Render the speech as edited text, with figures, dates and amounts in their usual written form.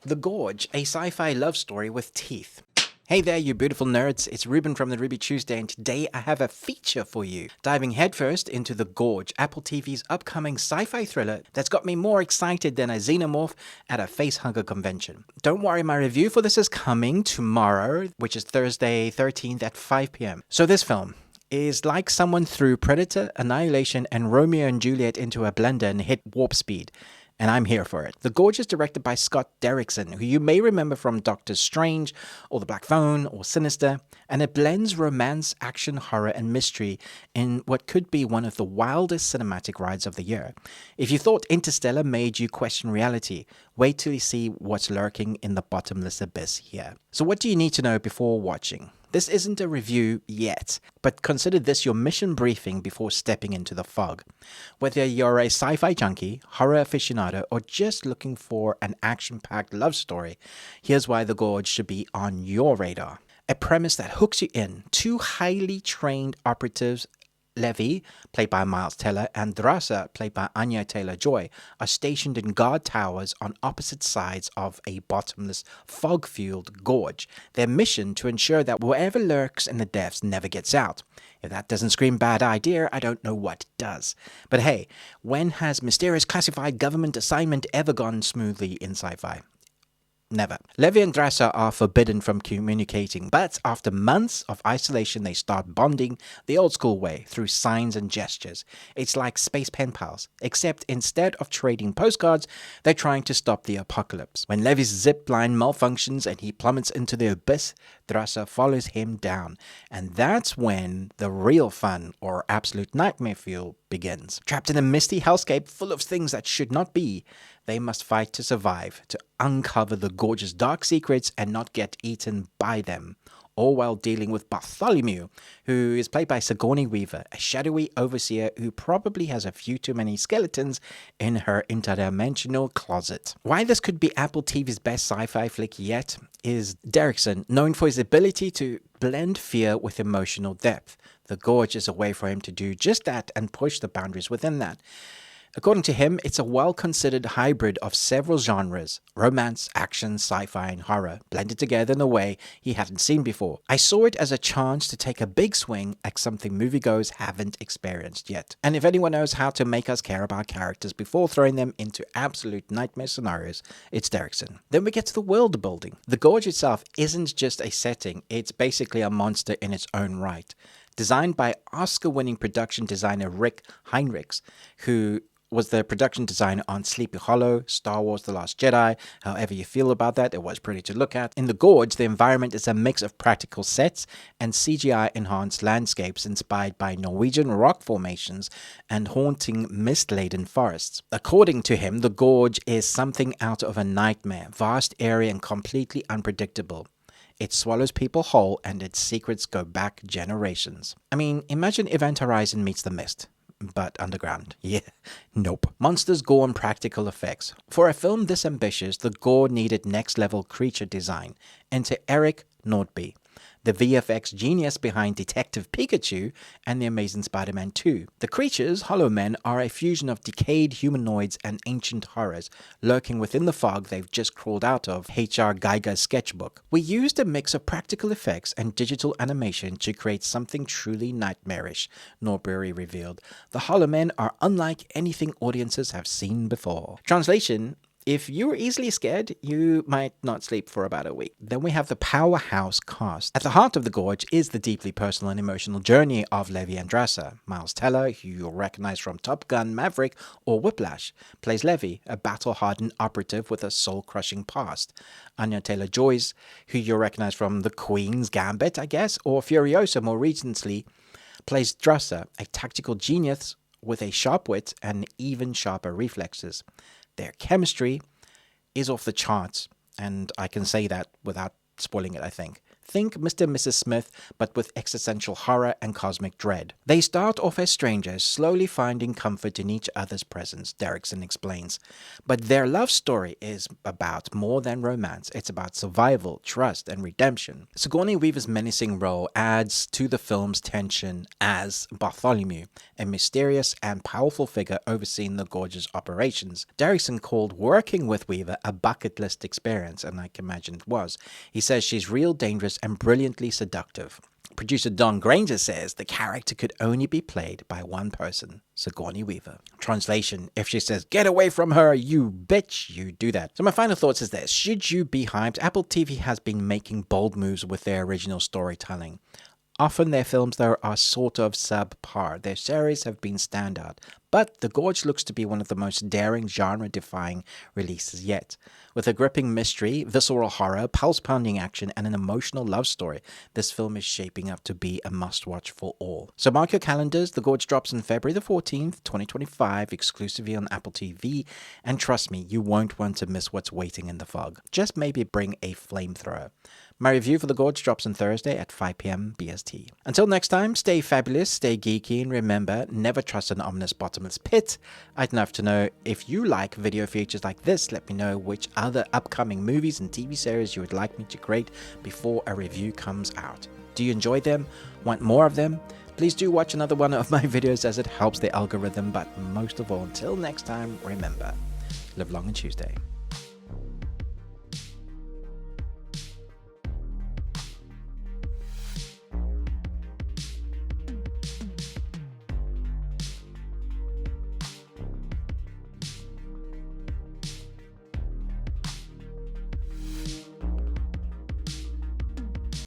The Gorge, a sci-fi love story with teeth. Hey there, you beautiful nerds. It's Ruben from the Ruby Tuesday, and today I have a feature for you. Diving headfirst into The Gorge, Apple TV's upcoming sci-fi thriller that's got me more excited than a xenomorph at a facehugger convention. Don't worry, my review for this is coming tomorrow, which is Thursday 13th at 5 p.m. So this film is like someone threw Predator, Annihilation, and Romeo and Juliet into a blender and hit warp speed. And I'm here for it. The Gorge is directed by Scott Derrickson, who you may remember from Doctor Strange, or The Black Phone, or Sinister, and it blends romance, action, horror, and mystery in what could be one of the wildest cinematic rides of the year. If you thought Interstellar made you question reality, wait till you see what's lurking in the bottomless abyss here. So what do you need to know before watching? This isn't a review yet, but consider this your mission briefing before stepping into the fog. Whether you're a sci-fi junkie, horror aficionado, or just looking for an action-packed love story, here's why The Gorge should be on your radar. A premise that hooks you in. Two highly trained operatives, Levi, played by Miles Teller, and Drasa, played by Anya Taylor-Joy, are stationed in guard towers on opposite sides of a bottomless, fog-fueled gorge. Their mission to ensure that whatever lurks in the depths never gets out. If that doesn't scream bad idea, I don't know what does. But hey, when has mysterious classified government assignment ever gone smoothly in sci-fi? Never. Levi and Drasa are forbidden from communicating, but after months of isolation, they start bonding the old school way through signs and gestures. It's like space pen pals, except instead of trading postcards, they're trying to stop the apocalypse. When Levi's zip line malfunctions and he plummets into the abyss, Drasa follows him down. And that's when the real fun, or absolute nightmare fuel, begins. Trapped in a misty hellscape full of things that should not be, they must fight to survive, to uncover the Gorge's dark secrets and not get eaten by them, all while dealing with Bartholomew, who is played by Sigourney Weaver, a shadowy overseer who probably has a few too many skeletons in her interdimensional closet. Why this could be Apple TV's best sci-fi flick yet is Derrickson, known for his ability to blend fear with emotional depth. The Gorge is a way for him to do just that and push the boundaries within that. According to him, it's a well-considered hybrid of several genres: romance, action, sci-fi, and horror, blended together in a way he hadn't seen before. I saw it as a chance to take a big swing at something moviegoers haven't experienced yet. And if anyone knows how to make us care about characters before throwing them into absolute nightmare scenarios, it's Derrickson. Then we get to the world building. The Gorge itself isn't just a setting, it's basically a monster in its own right. Designed by Oscar-winning production designer Rick Heinrichs, who was the production designer on Sleepy Hollow, Star Wars The Last Jedi. However you feel about that, it was pretty to look at. In The Gorge, the environment is a mix of practical sets and CGI-enhanced landscapes inspired by Norwegian rock formations and haunting mist-laden forests. According to him, The Gorge is something out of a nightmare, vast, airy, and completely unpredictable. It swallows people whole, and its secrets go back generations. I mean, imagine Event Horizon meets The Mist, but underground. Yeah, nope. Monsters, gore, and practical effects. For a film this ambitious, the gore needed next-level creature design. Enter Eric Nordby, the VFX genius behind Detective Pikachu and The Amazing Spider-Man 2. The creatures, Hollow Men, are a fusion of decayed humanoids and ancient horrors, lurking within the fog they've just crawled out of H.R. Geiger's sketchbook. We used a mix of practical effects and digital animation to create something truly nightmarish, Norbury revealed. The Hollow Men are unlike anything audiences have seen before. Translation: if you're easily scared, you might not sleep for about a week. Then we have the powerhouse cast. At the heart of The Gorge is the deeply personal and emotional journey of Levi and Drasa. Miles Teller, who you'll recognize from Top Gun Maverick or Whiplash, plays Levi, a battle-hardened operative with a soul-crushing past. Anya Taylor-Joy, who you'll recognize from The Queen's Gambit, I guess, or Furiosa more recently, plays Drasa, a tactical genius with a sharp wit and even sharper reflexes. Their chemistry is off the charts, and I can say that without spoiling it, I think. Think Mr. and Mrs. Smith, but with existential horror and cosmic dread. They start off as strangers, slowly finding comfort in each other's presence, Derrickson explains. But their love story is about more than romance. It's about survival, trust, and redemption. Sigourney Weaver's menacing role adds to the film's tension as Bartholomew, a mysterious and powerful figure overseeing the Gorge's operations. Derrickson called working with Weaver a bucket list experience, and I can imagine it was. He says she's real dangerous and brilliantly seductive. Producer Don Granger says the character could only be played by one person, Sigourney Weaver. Translation: if she says, "Get away from her, you bitch," you do that. So my final thoughts is this: should you be hyped? Apple TV has been making bold moves with their original storytelling. Often their films, though, are sort of subpar. Their series have been standout, but The Gorge looks to be one of the most daring, genre-defying releases yet. With a gripping mystery, visceral horror, pulse-pounding action, and an emotional love story, this film is shaping up to be a must-watch for all. So mark your calendars. The Gorge drops on February the 14th, 2025, exclusively on Apple TV, and trust me, you won't want to miss what's waiting in the fog. Just maybe bring a flamethrower. My review for The Gorge drops on Thursday at 5 p.m. BST. Until next time, stay fabulous, stay geeky, and remember, never trust an ominous bottomless pit. I'd love to know if you like video features like this. Let me know which other upcoming movies and TV series you would like me to create before a review comes out. Do you enjoy them? Want more of them? Please do watch another one of my videos as it helps the algorithm, but most of all, until next time, remember, live long and Tuesday.